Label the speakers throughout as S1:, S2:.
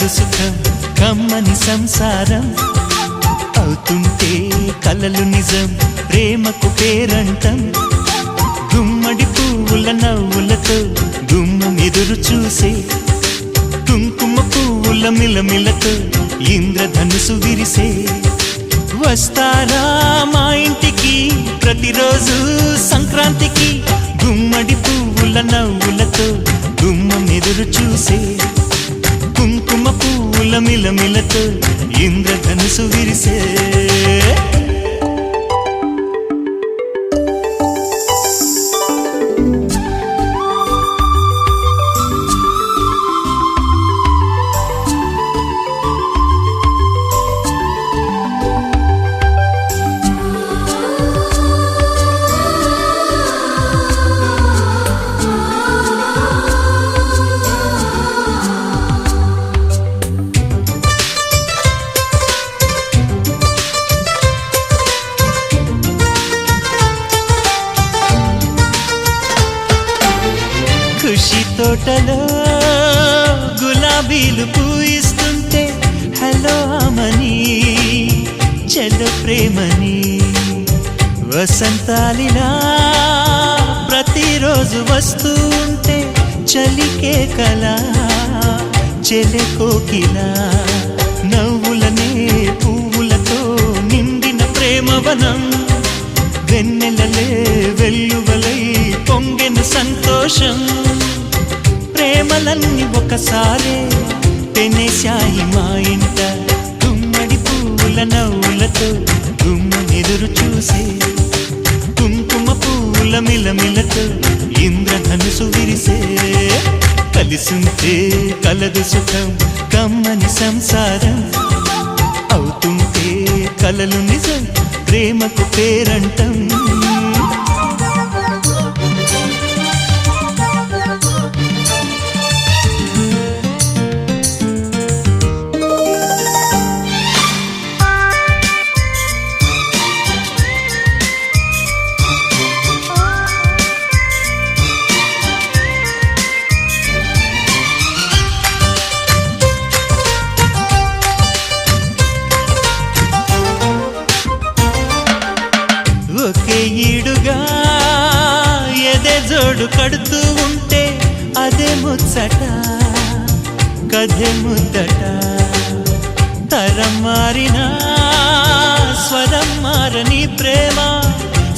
S1: కలదు సుఖం కమ్మని సంసారం అవుతుంటే కలలు నిజం ప్రేమకు పేరంటం గుమ్మడి పువ్వుల నవ్వులతో గుమ్మం ఎదురు చూసే కుంకుమ పువ్వుల మిలమిలతో ఇంద్రధనుసు విరిసే వస్తారా మా ఇంటికి ప్రతిరోజు సంక్రాంతికి గుమ్మడి పువ్వుల నవ్వులతో గుమ్మం ఎదురు చూసే కుంకుమ పువ్వుల మిలమిలతో ఇంద్రధనుసు విరిసే ఖుషి తోటలో గులాబీలు పూయిస్తుంటే హలో అమని చెల్లు ప్రేమని వసంతాలిలా ప్రతిరోజు వస్తూ ఉంటే చలికే కలా చెలె కోకిలా నవ్వులనే పువ్వులతో నిండిన ప్రేమవనం వెన్నెలలే వెల్లువలై పొంగెన సంతోషం ప్రేమలన్నీ ఒకసారే పెనేశాయి మా ఇంట గుమ్మడి పువ్వుల నవ్వులతో గుమ్మనెదురు చూసే కుంకుమ పువ్వుల మిలమిలతో ఇంద్రధనుసు విరిసే కలిసుంటే కలదు సుఖం కమ్మని సంసారం అవుతుంటే కలలు నిజం ప్రేమకు పేరంటం ఒకే ఈడుగా ఎదే జోడు కడుతూ ఉంటే అదే ముచ్చట కథే ముద్దట తరం మారినా స్వరం మారని ప్రేమ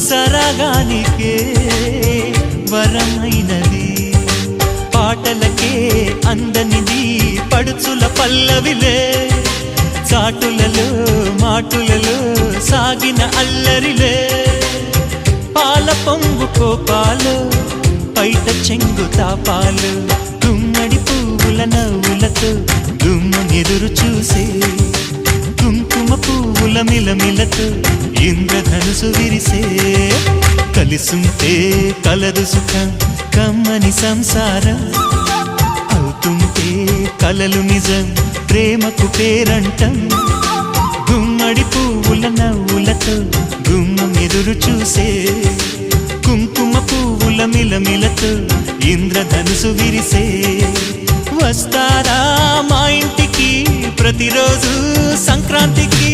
S1: సరగానికే వరమైనది పాటలకే అందనిది పడుచుల పల్లవిలే చాటులలో మాటులలో సాగిన అల్లరిలే పాల పొంగు కోపాలు పైట చెంగు తాపాలు గుమ్మడి పువ్వుల నవ్వులతో గుమ్మం ఎదురు చూసే కుంకుమ పువ్వుల మిలమిలతో ఇంద్రధనుసు విరిసే కలిసుంటే కలదు సుఖం కమ్మని సంసారం అవుతుంటే కలలు నిజం ప్రేమకు పేరంటం గుమ్మడి పువ్వుల నవ్వులతో గుమ్మం ఎదురు చూసే కుంకుమ పువ్వుల మిలమిలతో ఇంద్రధనుసు విరిసే వస్తారా మా ఇంటికి ప్రతిరోజు సంక్రాంతికి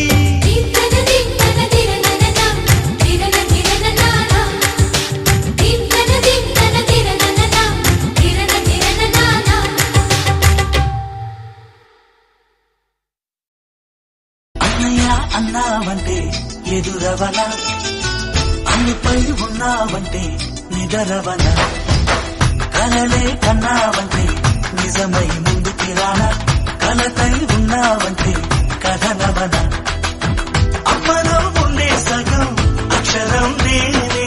S2: అన్నావంటే ఎదురవన అన్నిపై ఉన్నావంటే నిదరవన కలలే కన్నావంటే నిజమై ముందుకి రాన కలతై ఉన్నావంటే కథనవన అమ్మలో ఉండే సగం అక్షరం నేనే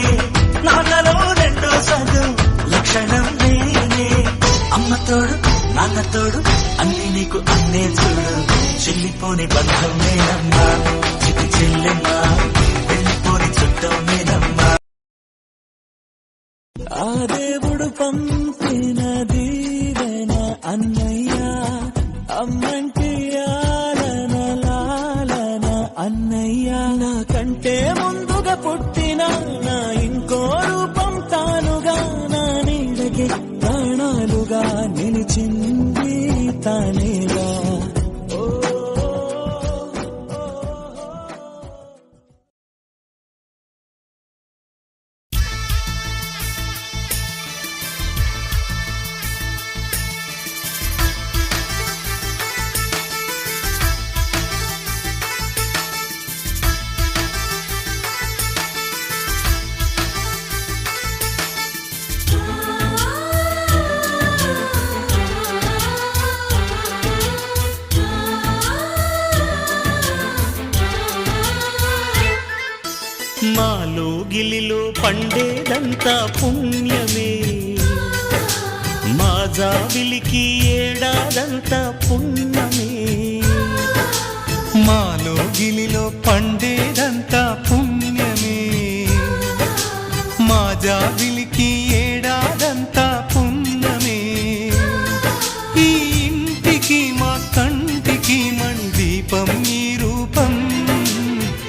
S2: నాన్నలో రెండో సగం లక్షణం నేనే అమ్మ తోడు నాన్న తోడు అన్ని నీకు అన్నే చూడు చెల్లిపోని బంధం నేనమ్మా చిటి చెల్లెమ్మా వెళ్ళిపోని చుట్టం నేనమ్మా ఆ దేవుడు పంపిన దీవెన అన్నయ్య అమ్మంటి ఆలన లాలన అన్నయ్య నాకంటే ముందుగా పుట్టిన నా ఇంకో రూపం తానుగా నా నీడకి ప్రాణాలుగా నిలిచింది తానేగా
S1: లోగిలిలో పండేదంతా పుణ్యమే మా జాబిలికి ఏడాదంతా పుణ్యమే
S2: మాలో గిలిలో పండేదంతా పుణ్యమే మా జాబిలికి